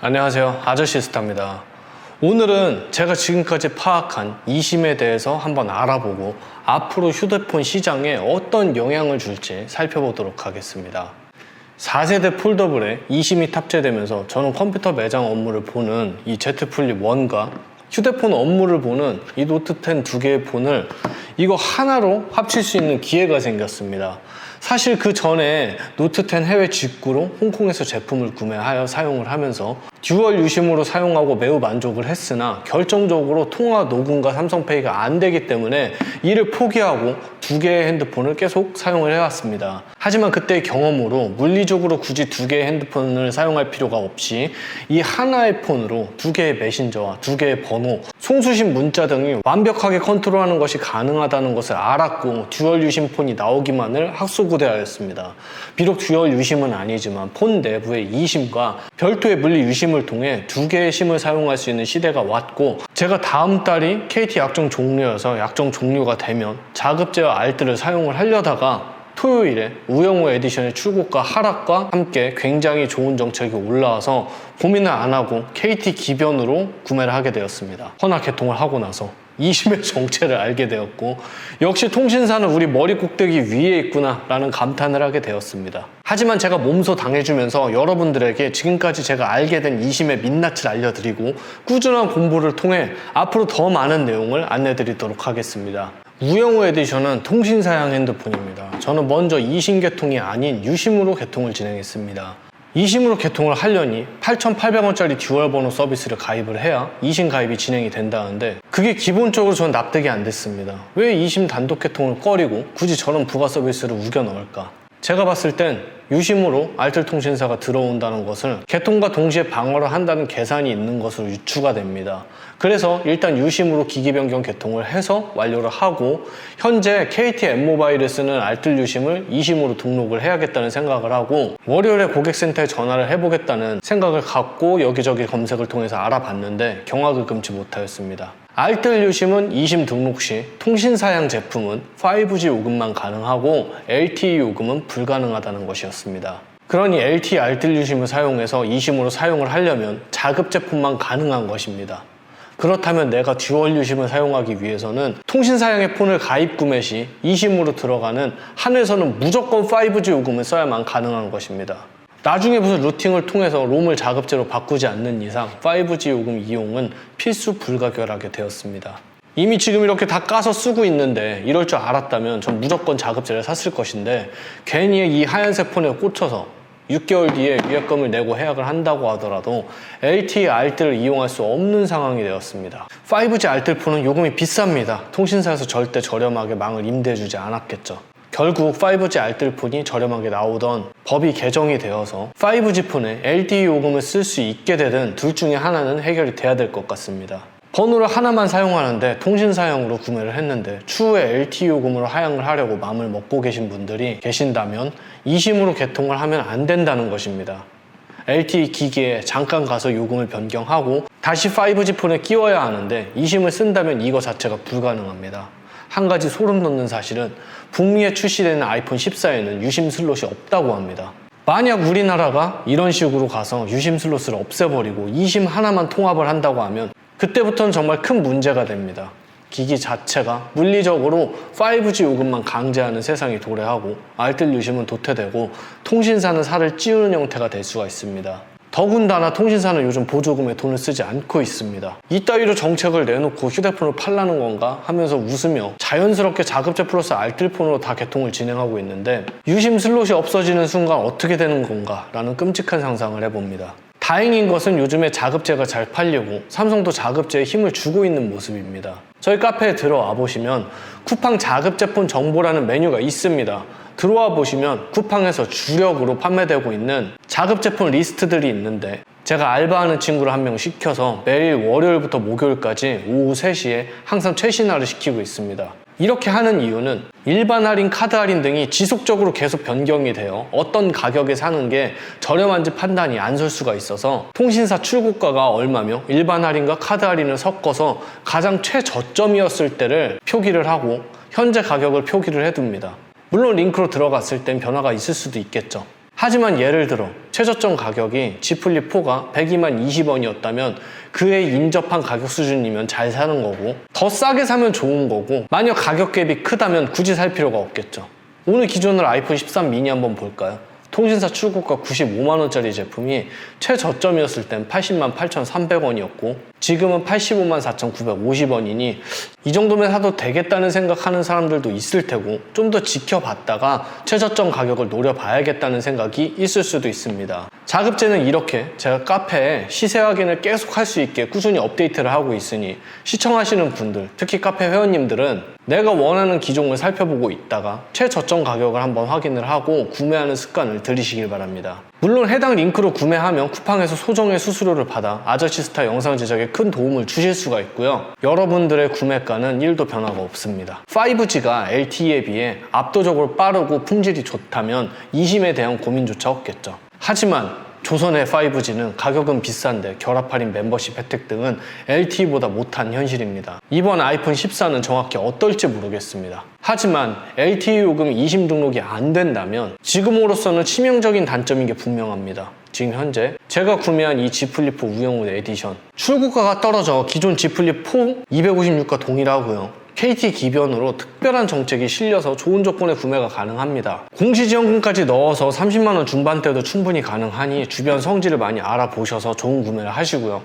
안녕하세요, 아저씨스타입니다. 오늘은 제가 지금까지 파악한 이심에 대해서 한번 알아보고 앞으로 휴대폰 시장에 어떤 영향을 줄지 살펴보도록 하겠습니다. 4세대 폴더블에 이심이 탑재되면서 저는 컴퓨터 매장 업무를 보는 이 Z 플립 1과 휴대폰 업무를 보는 이 노트 10 두 개의 폰을 이거 하나로 합칠 수 있는 기회가 생겼습니다. 사실 그 전에 노트 10 해외 직구로 홍콩에서 제품을 구매하여 사용을 하면서 듀얼 유심으로 사용하고 매우 만족을 했으나 결정적으로 통화 녹음과 삼성페이가 안 되기 때문에 이를 포기하고 두 개의 핸드폰을 계속 사용을 해왔습니다. 하지만 그때의 경험으로 물리적으로 굳이 두 개의 핸드폰을 사용할 필요가 없이 이 하나의 폰으로 두 개의 메신저와 두 개의 번호, 송수신 문자 등이 완벽하게 컨트롤하는 것이 가능하다는 것을 알았고 듀얼 유심 폰이 나오기만을 학소고대하였습니다. 비록 듀얼 유심은 아니지만 폰 내부의 이심과 별도의 물리 유심을 통해 두 개의 심을 사용할 수 있는 시대가 왔고, 제가 다음 달이 KT 약정 종료여서 약정 종료가 되면 자급제와 알뜰을 사용을 하려다가 토요일에 우영우 에디션의 출고가 하락과 함께 굉장히 좋은 정책이 올라와서 고민을 안 하고 KT 기변으로 구매를 하게 되었습니다. 허나 개통을 하고 나서 이심의 정체를 알게 되었고, 역시 통신사는 우리 머리 꼭대기 위에 있구나 라는 감탄을 하게 되었습니다. 하지만 제가 몸소 당해주면서 여러분들에게 지금까지 제가 알게 된 이심의 민낯을 알려드리고 꾸준한 공부를 통해 앞으로 더 많은 내용을 안내드리도록 하겠습니다. 우영우 에디션은 통신사양 핸드폰입니다. 저는 먼저 이심 개통이 아닌 유심으로 개통을 진행했습니다. 이심으로 개통을 하려니 8,800원짜리 듀얼 번호 서비스를 가입을 해야 이심 가입이 진행이 된다는데, 그게 기본적으로 저는 납득이 안 됐습니다. 왜 이심 단독 개통을 꺼리고 굳이 저런 부가 서비스를 우겨 넣을까? 제가 봤을 땐 유심으로 알뜰 통신사가 들어온다는 것을 개통과 동시에 방어를 한다는 계산이 있는 것으로 유추가 됩니다. 그래서 일단 유심으로 기기 변경 개통을 해서 완료를 하고, 현재 KT M모바일에 쓰는 알뜰 유심을 이심으로 등록을 해야겠다는 생각을 하고, 월요일에 고객센터에 전화를 해보겠다는 생각을 갖고 여기저기 검색을 통해서 알아봤는데 경악을 금치 못하였습니다. 알뜰 유심은 이심 등록 시 통신사양 제품은 5G 요금만 가능하고 LTE 요금은 불가능하다는 것이었습니다. 그러니 LTE 알뜰 유심을 사용해서 이심으로 사용을 하려면 자급 제품만 가능한 것입니다. 그렇다면 내가 듀얼 유심을 사용하기 위해서는 통신사양의 폰을 가입 구매 시 이심으로 들어가는 한에서는 무조건 5G 요금을 써야만 가능한 것입니다. 나중에 무슨 루팅을 통해서 롬을 자급제로 바꾸지 않는 이상 5G 요금 이용은 필수 불가결하게 되었습니다. 이미 지금 이렇게 다 까서 쓰고 있는데 이럴 줄 알았다면 전 무조건 자급제를 샀을 것인데, 괜히 이 하얀색 폰에 꽂혀서 6개월 뒤에 위약금을 내고 해약을 한다고 하더라도 LTE 알뜰을 이용할 수 없는 상황이 되었습니다. 5G 알뜰 폰은 요금이 비쌉니다. 통신사에서 절대 저렴하게 망을 임대해주지 않았겠죠. 결국 5G 알뜰 폰이 저렴하게 나오던 법이 개정이 되어서 5G 폰에 LTE 요금을 쓸 수 있게 되든 둘 중에 하나는 해결이 돼야 될 것 같습니다. 번호를 하나만 사용하는데 통신사용으로 구매를 했는데 추후에 LTE 요금으로 하향을 하려고 마음을 먹고 계신 분들이 계신다면 이심으로 개통을 하면 안 된다는 것입니다. LTE 기기에 잠깐 가서 요금을 변경하고 다시 5G 폰에 끼워야 하는데 이심을 쓴다면 이거 자체가 불가능합니다. 한 가지 소름 돋는 사실은 북미에 출시되는 아이폰 14에는 유심 슬롯이 없다고 합니다. 만약 우리나라가 이런 식으로 가서 유심 슬롯을 없애버리고 이심 하나만 통합을 한다고 하면 그때부터는 정말 큰 문제가 됩니다. 기기 자체가 물리적으로 5G 요금만 강제하는 세상이 도래하고 알뜰 유심은 도태되고 통신사는 살을 찌우는 형태가 될 수가 있습니다. 더군다나 통신사는 요즘 보조금에 돈을 쓰지 않고 있습니다. 이따위로 정책을 내놓고 휴대폰을 팔라는 건가 하면서 웃으며 자연스럽게 자급제 플러스 알뜰폰으로 다 개통을 진행하고 있는데, 유심 슬롯이 없어지는 순간 어떻게 되는 건가 라는 끔찍한 상상을 해봅니다. 다행인 것은 요즘에 자급제가 잘 팔리고 삼성도 자급제에 힘을 주고 있는 모습입니다. 저희 카페에 들어와 보시면 쿠팡 자급제폰 정보라는 메뉴가 있습니다. 들어와 보시면 쿠팡에서 주력으로 판매되고 있는 자급제폰 리스트들이 있는데, 제가 알바하는 친구를 한 명 시켜서 매일 월요일부터 목요일까지 오후 3시에 항상 최신화를 시키고 있습니다. 이렇게 하는 이유는 일반 할인, 카드 할인 등이 지속적으로 계속 변경이 되어 어떤 가격에 사는 게 저렴한지 판단이 안 설 수가 있어서 통신사 출고가가 얼마며 일반 할인과 카드 할인을 섞어서 가장 최저점이었을 때를 표기를 하고 현재 가격을 표기를 해둡니다. 물론 링크로 들어갔을 땐 변화가 있을 수도 있겠죠. 하지만 예를 들어 최저점 가격이 G 플립 4가 102만 20원이었다면 그에 인접한 가격 수준이면 잘 사는 거고, 더 싸게 사면 좋은 거고, 만약 가격 갭이 크다면 굳이 살 필요가 없겠죠. 오늘 기준으로 아이폰 13 미니 한번 볼까요? 통신사 출고가 95만원짜리 제품이 최저점이었을 땐 80만 8,300원이었고 지금은 85만 4,950원이니 이 정도면 사도 되겠다는 생각하는 사람들도 있을 테고, 좀 더 지켜봤다가 최저점 가격을 노려봐야겠다는 생각이 있을 수도 있습니다. 자급제는 이렇게 제가 카페에 시세 확인을 계속 할 수 있게 꾸준히 업데이트를 하고 있으니 시청하시는 분들, 특히 카페 회원님들은 내가 원하는 기종을 살펴보고 있다가 최저점 가격을 한번 확인을 하고 구매하는 습관을 들이시길 바랍니다. 물론 해당 링크로 구매하면 쿠팡에서 소정의 수수료를 받아 아저씨스타 영상 제작에 큰 도움을 주실 수가 있고요. 여러분들의 구매가는 1도 변화가 없습니다. 5G가 LTE에 비해 압도적으로 빠르고 품질이 좋다면 이심에 대한 고민조차 없겠죠. 하지만 조선의 5G는 가격은 비싼데 결합 할인 멤버십 혜택 등은 LTE보다 못한 현실입니다. 이번 아이폰 14는 정확히 어떨지 모르겠습니다. 하지만 LTE 요금 이심 등록이 안 된다면 지금으로서는 치명적인 단점인 게 분명합니다. 지금 현재 제가 구매한 이 G 플립 4 우영우 에디션, 출고가가 떨어져 기존 G 플립 4 256과 동일하고요. KT 기변으로 특별한 정책이 실려서 좋은 조건에 구매가 가능합니다. 공시지원금까지 넣어서 30만원 중반대도 충분히 가능하니 주변 성질을 많이 알아보셔서 좋은 구매를 하시고요.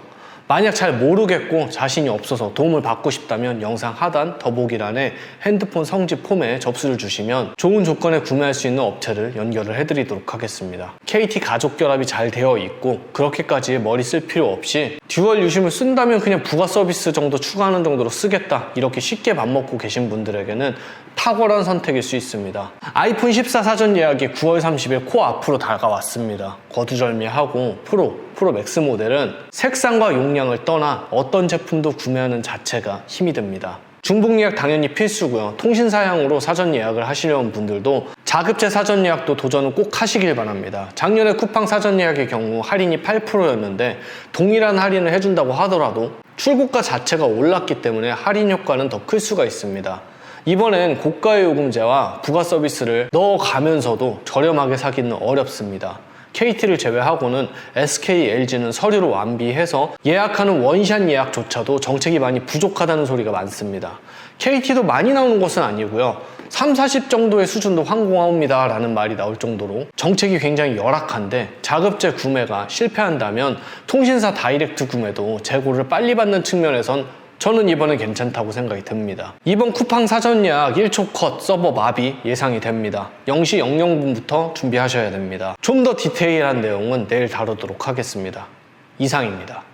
만약 잘 모르겠고 자신이 없어서 도움을 받고 싶다면 영상 하단 더보기란에 핸드폰 성지 폼에 접수를 주시면 좋은 조건에 구매할 수 있는 업체를 연결을 해드리도록 하겠습니다. KT 가족 결합이 잘 되어 있고 그렇게까지 머리 쓸 필요 없이 듀얼 유심을 쓴다면 그냥 부가 서비스 정도 추가하는 정도로 쓰겠다, 이렇게 쉽게 밥 먹고 계신 분들에게는 탁월한 선택일 수 있습니다. 아이폰 14 사전 예약이 9월 30일 코앞으로 다가왔습니다. 거두절미하고 프로 맥스 모델은 색상과 용량을 떠나 어떤 제품도 구매하는 자체가 힘이 듭니다. 중복 예약 당연히 필수고요. 통신사양으로 사전 예약을 하시려는 분들도 자급제 사전 예약도 도전을 꼭 하시길 바랍니다. 작년에 쿠팡 사전 예약의 경우 할인이 8%였는데 동일한 할인을 해준다고 하더라도 출고가 자체가 올랐기 때문에 할인 효과는 더 클 수가 있습니다. 이번엔 고가의 요금제와 부가 서비스를 넣어가면서도 저렴하게 사기는 어렵습니다. KT를 제외하고는 SK, LG는 서류로 완비해서 예약하는 원샷 예약조차도 정책이 많이 부족하다는 소리가 많습니다. KT도 많이 나오는 것은 아니고요. 3, 40 정도의 수준도 황공하옵니다 라는 말이 나올 정도로 정책이 굉장히 열악한데, 자급제 구매가 실패한다면 통신사 다이렉트 구매도 재고를 빨리 받는 측면에선 저는 이번에 괜찮다고 생각이 듭니다. 이번 쿠팡 사전 예약 1초 컷 서버 마비 예상이 됩니다. 0시 00분부터 준비하셔야 됩니다. 좀 더 디테일한 내용은 내일 다루도록 하겠습니다. 이상입니다.